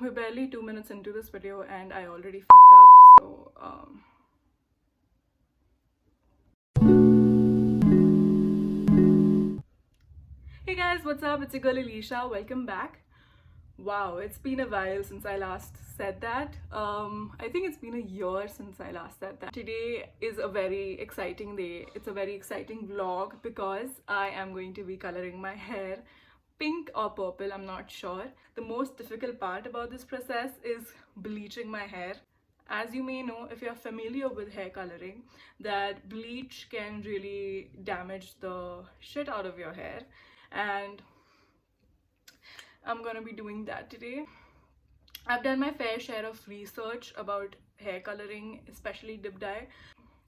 We're barely 2 minutes into this video and I already fucked up, so Hey guys, what's up? It's your girl Alicia. Welcome back. Wow, it's been a while since I last said that. I think it's been a year since I last said that. Today is a very exciting day. It's a very exciting vlog because I am going to be coloring my hair pink or purple, I'm not sure. The most difficult part about this process is bleaching my hair. As you may know, if you're familiar with hair coloring, that bleach can really damage the shit out of your hair, and I'm gonna be doing that today. I've done my fair share of research about hair coloring, especially dip dye.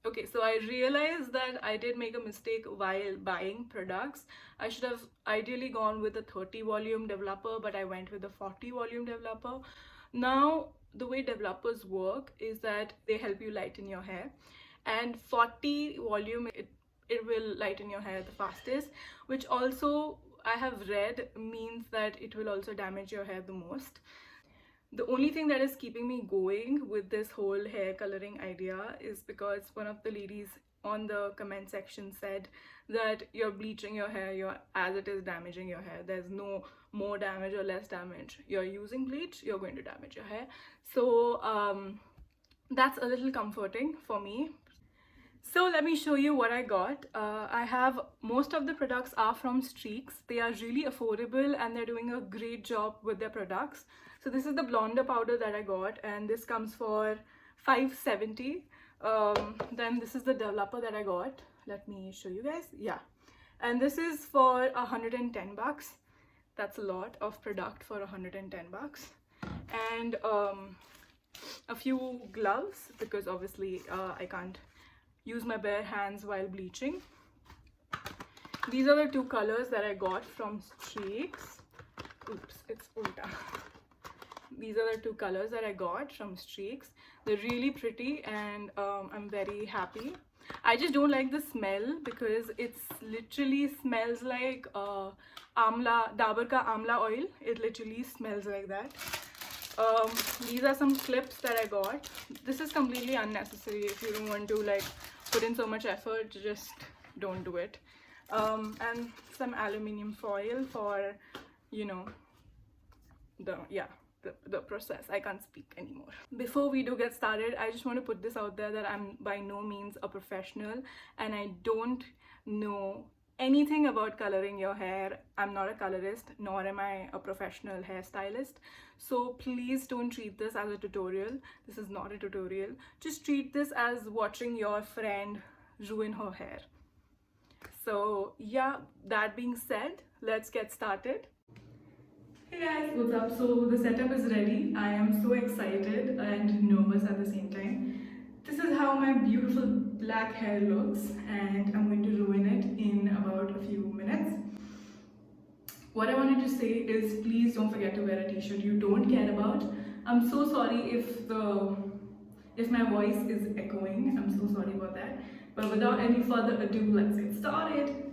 Okay, so I realized that I did make a mistake while buying products. I should have ideally gone with a 30 volume developer, but I went with a 40 volume developer. Now, the way developers work is that they help you lighten your hair, and 40 volume, it will lighten your hair the fastest, which also I have read means that it will also damage your hair the most. The only thing that is keeping me going with this whole hair coloring idea is because one of the ladies on the comment section said that you're bleaching your hair, as it is damaging your hair. There's no more damage or less damage. You're using bleach, you're going to damage your hair. So that's a little comforting for me. So let me show you what I got. I have most of the products are from Streaks. They are really affordable and they're doing a great job with their products. So this is the blonder powder that I got, and this comes for $5.70. Then this is the developer that I got. Let me show you guys. Yeah, and this is for 110 bucks. That's a lot of product for 110 bucks. And a few gloves, because obviously I can't use my bare hands while bleaching. These are the two colors that I got from Streaks. Oops, it's ulta. These are the two colors that I got from Streaks. They're really pretty, and I'm very happy. I just don't like the smell because it's literally smells like amla, Dabur ka amla oil. It literally smells like that. These are some clips that I got. This is completely unnecessary. If you don't want to like put in so much effort, just don't do it. And some aluminium foil for, you know, the process. I can't speak anymore. Before we do get started, I just want to put this out there that I'm by no means a professional and I don't know anything about coloring your hair. I'm not a colorist, nor am I a professional hairstylist. So please don't treat this as a tutorial. This is not a tutorial. Just treat this as watching your friend ruin her hair. So yeah, that being said, let's get started. Hey guys, what's up? So the setup is ready. I am so excited and nervous at the same time. This is how my beautiful black hair looks, and I'm going to ruin it in about a few minutes. What I wanted to say is, please don't forget to wear a t-shirt you don't care about. I'm so sorry if my voice is echoing. I'm so sorry about that. But without any further ado, let's get started.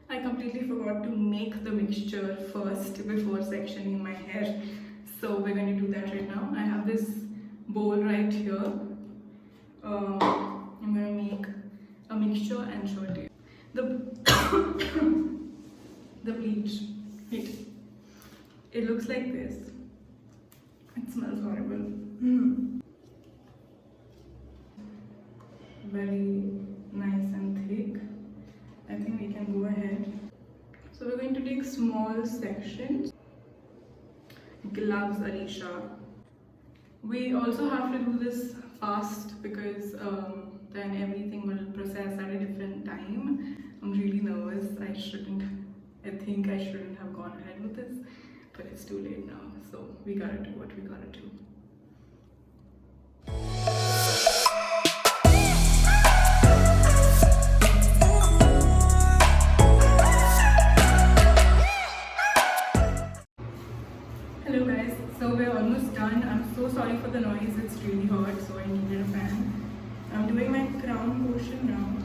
I completely forgot to make the mixture first before sectioning my hair. So we're going to do that right now. I have this bowl right here. I'm going to make a mixture and show it to you. The bleach. Wait. It looks like this. It smells horrible. Very nice and thick. I think we can go ahead. So we're going to take small sections. Gloves, Alicia. We also have to do this fast because then everything will process at a different time. I'm really nervous. I think I shouldn't have gone ahead with this, but it's too late now. So we gotta do what we gotta do. Hello guys, so we're almost done. I'm so sorry for the noise, it's really hot, so I needed a fan. I'm doing my crown portion now,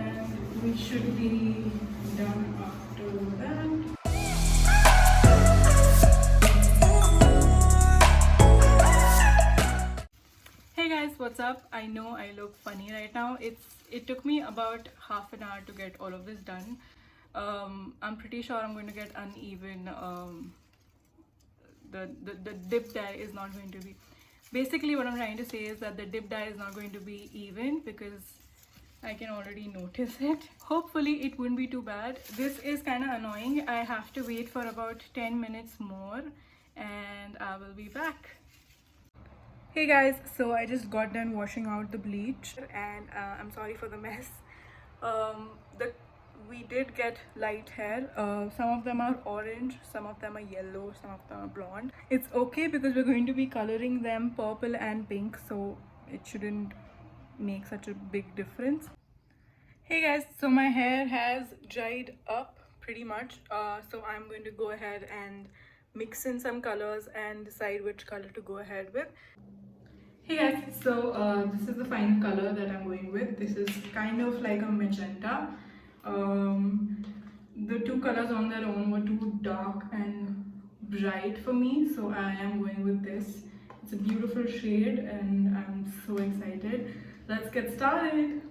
and we should be done after that. what's up? I know I look funny right now. It took me about half an hour to get all of this done. I'm pretty sure I'm going to get uneven. The dip dye is not going to be, basically what I'm trying to say is that the dip dye is not going to be even because I can already notice it. Hopefully it wouldn't be too bad. This is kind of annoying. I have to wait for about 10 minutes more and I will be back. Hey guys, so I just got done washing out the bleach and I'm sorry for the mess. The we did get light hair. Some of them are orange, some of them are yellow, some of them are blonde. It's okay because we're going to be coloring them purple and pink, so it shouldn't make such a big difference. Hey guys, so my hair has dried up pretty much, so I'm going to go ahead and mix in some colors and decide which color to go ahead with. Hey guys, so this is the final color that I'm going with. This is kind of like a magenta. The two colors on their own were too dark and bright for me, so I am going with this. It's a beautiful shade and I'm so excited. Let's get started.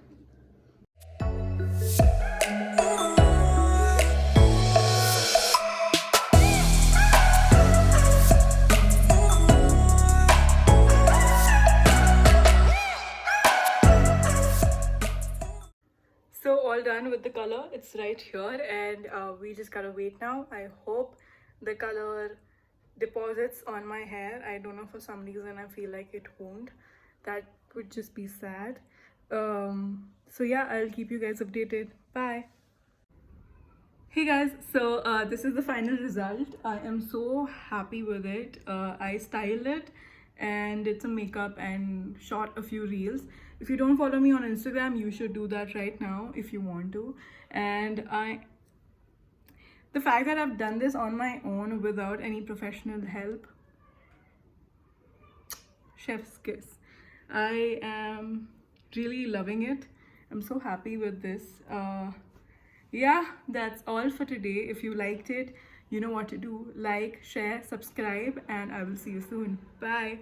So all done with the color, it's right here and we just gotta wait now. I hope the color deposits on my hair. I don't know, for some reason I feel like it won't. That would just be sad. So yeah, I'll keep you guys updated. Bye. Hey guys, so this is the final result. I am so happy with it. I styled it and did some makeup and shot a few reels. If you don't follow me on Instagram, you should do that right now if you want to. And the fact that I've done this on my own without any professional help, chef's kiss. I am really loving it. I'm so happy with this. Yeah, that's all for today. If you liked it, you know what to do. Like, share, subscribe, and I will see you soon. Bye.